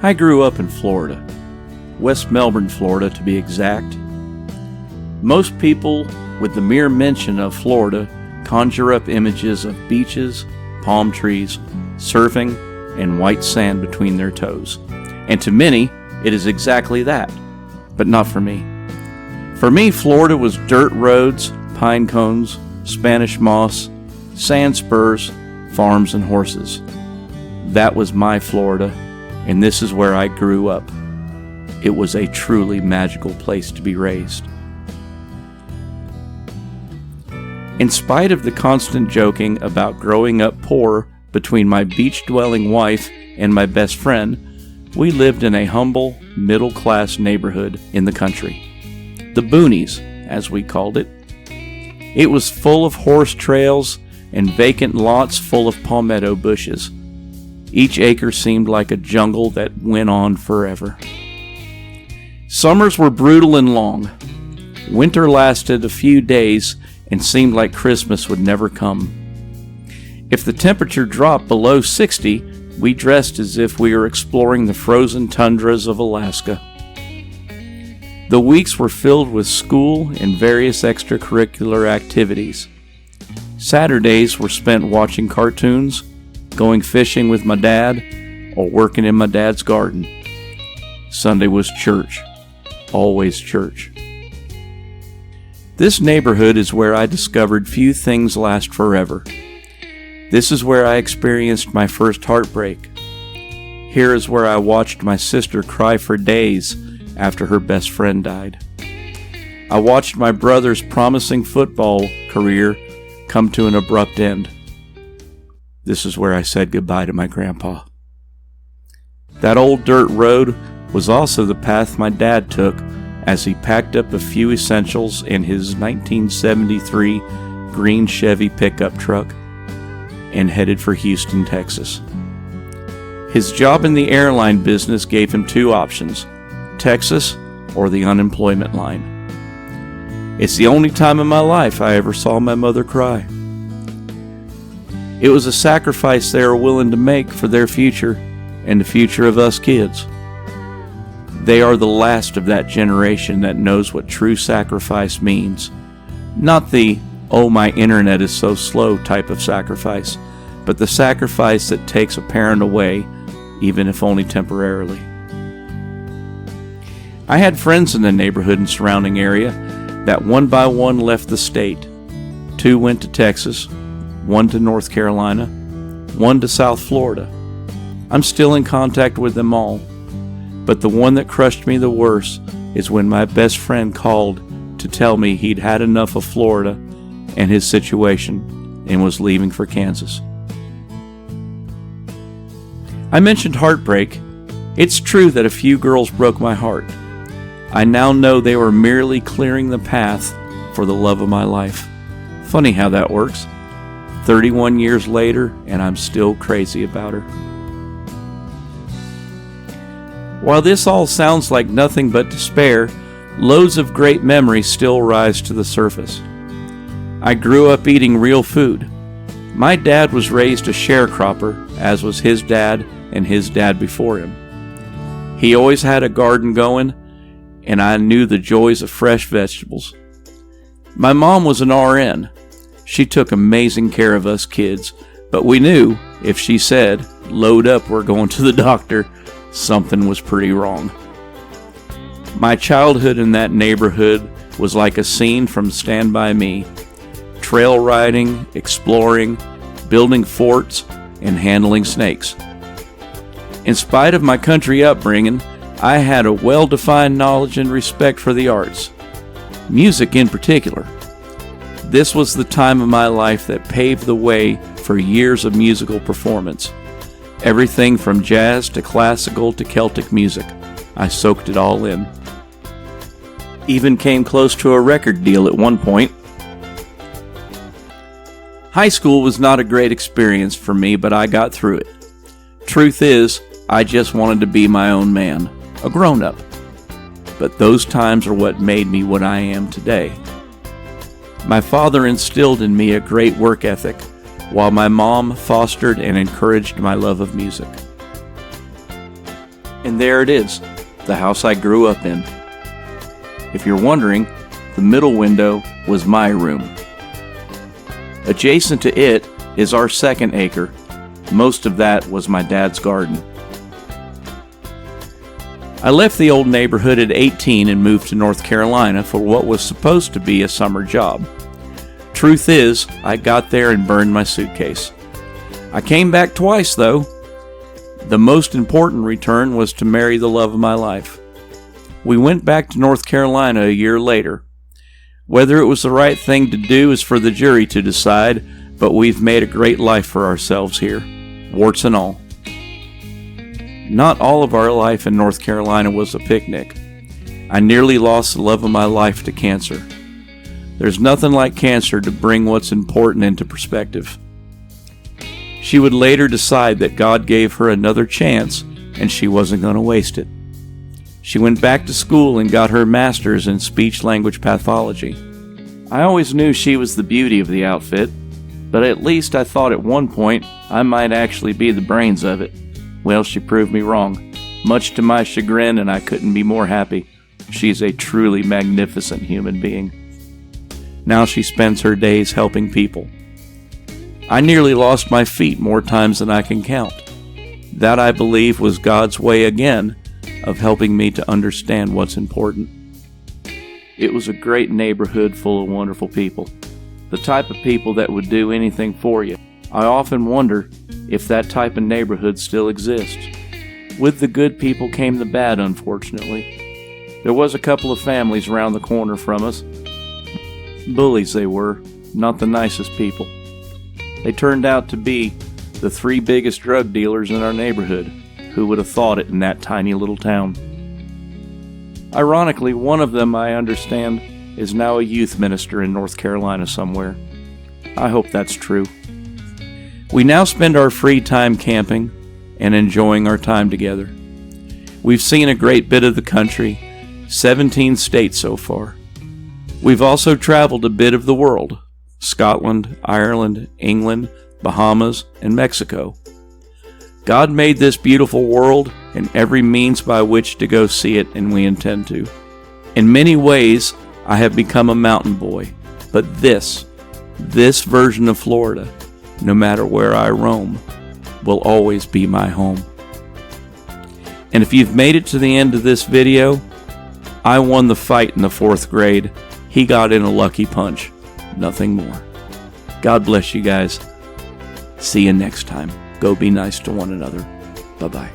I grew up in Florida, West Melbourne, Florida to be exact. Most people, with the mere mention of Florida, conjure up images of beaches, palm trees, surfing, and white sand between their toes. And to many, it is exactly that, but not for me. For me, Florida was dirt roads, pine cones, Spanish moss, sand spurs, farms, and horses. That was my Florida, and this is where I grew up. It was a truly magical place to be raised. In spite of the constant joking about growing up poor between my beach-dwelling wife and my best friend, we lived in a humble, middle-class neighborhood in the country. The Boonies, as we called it. It was full of horse trails and vacant lots full of palmetto bushes. Each acre seemed like a jungle that went on forever. Summers were brutal and long. Winter lasted a few days and seemed like Christmas would never come. If the temperature dropped below 60, we dressed as if we were exploring the frozen tundras of Alaska. The weeks were filled with school and various extracurricular activities. Saturdays were spent watching cartoons, going fishing with my dad, or working in my dad's garden. Sunday was church. Always church. This neighborhood is where I discovered few things last forever. This is where I experienced my first heartbreak. Here is where I watched my sister cry for days after her best friend died. I watched my brother's promising football career come to an abrupt end. This is where I said goodbye to my grandpa. That old dirt road was also the path my dad took as he packed up a few essentials in his 1973 green Chevy pickup truck and headed for Houston, Texas. His job in the airline business gave him two options: Texas or the unemployment line. It's the only time in my life I ever saw my mother cry. It was a sacrifice they were willing to make for their future and the future of us kids. They are the last of that generation that knows what true sacrifice means. Not the, oh, my internet is so slow type of sacrifice, but the sacrifice that takes a parent away, even if only temporarily. I had friends in the neighborhood and surrounding area that one by one left the state. 2 went to Texas, 1 to North Carolina, 1 to South Florida. I'm still in contact with them all, but the one that crushed me the worst is when my best friend called to tell me he'd had enough of Florida and his situation and was leaving for Kansas. I mentioned heartbreak. It's true that a few girls broke my heart. I now know they were merely clearing the path for the love of my life. Funny how that works. 31 years later, and I'm still crazy about her. While this all sounds like nothing but despair, loads of great memories still rise to the surface. I grew up eating real food. My dad was raised a sharecropper, as was his dad and his dad before him. He always had a garden going, and I knew the joys of fresh vegetables. My mom was an RN. She took amazing care of us kids, but we knew if she said, "Load up, we're going to the doctor," something was pretty wrong. My childhood in that neighborhood was like a scene from Stand By Me. Trail riding, exploring, building forts, and handling snakes. In spite of my country upbringing, I had a well-defined knowledge and respect for the arts, music in particular. This was the time of my life that paved the way for years of musical performance. Everything from jazz to classical to Celtic music. I soaked it all in. Even came close to a record deal at one point. High school was not a great experience for me, but I got through it. Truth is, I just wanted to be my own man, a grown-up. But those times are what made me what I am today. My father instilled in me a great work ethic, while my mom fostered and encouraged my love of music. And there it is, the house I grew up in. If you're wondering, the middle window was my room. Adjacent to it is our second acre. Most of that was my dad's garden. I left the old neighborhood at 18 and moved to North Carolina for what was supposed to be a summer job. Truth is, I got there and burned my suitcase. I came back twice, though. The most important return was to marry the love of my life. We went back to North Carolina a year later. Whether it was the right thing to do is for the jury to decide, but we've made a great life for ourselves here, warts and all. Not all of our life in North Carolina was a picnic. I nearly lost the love of my life to cancer. There's nothing like cancer to bring what's important into perspective. She would later decide that God gave her another chance and she wasn't going to waste it. She went back to school and got her master's in speech-language pathology. I always knew she was the beauty of the outfit, but at least I thought at one point I might actually be the brains of it. Well, she proved me wrong, much to my chagrin, and I couldn't be more happy. She's a truly magnificent human being. Now she spends her days helping people. I nearly lost my feet more times than I can count. That, I believe, was God's way again of helping me to understand what's important. It was a great neighborhood full of wonderful people, the type of people that would do anything for you. I often wonder if that type of neighborhood still exists. With the good people came the bad, unfortunately. There was a couple of families around the corner from us. Bullies they were, not the nicest people. They turned out to be the 3 biggest drug dealers in our neighborhood. Who would have thought it in that tiny little town? Ironically, one of them, I understand, is now a youth minister in North Carolina somewhere. I hope that's true. We now spend our free time camping and enjoying our time together. We've seen a great bit of the country, 17 states so far. We've also traveled a bit of the world, Scotland, Ireland, England, Bahamas, and Mexico. God made this beautiful world and every means by which to go see it, and we intend to. In many ways, I have become a mountain boy, but this version of Florida, no matter where I roam, will always be my home. And if you've made it to the end of this video, I won the fight in the 4th grade. He got in a lucky punch, nothing more. God bless you guys. See you next time. Go be nice to one another. Bye-bye.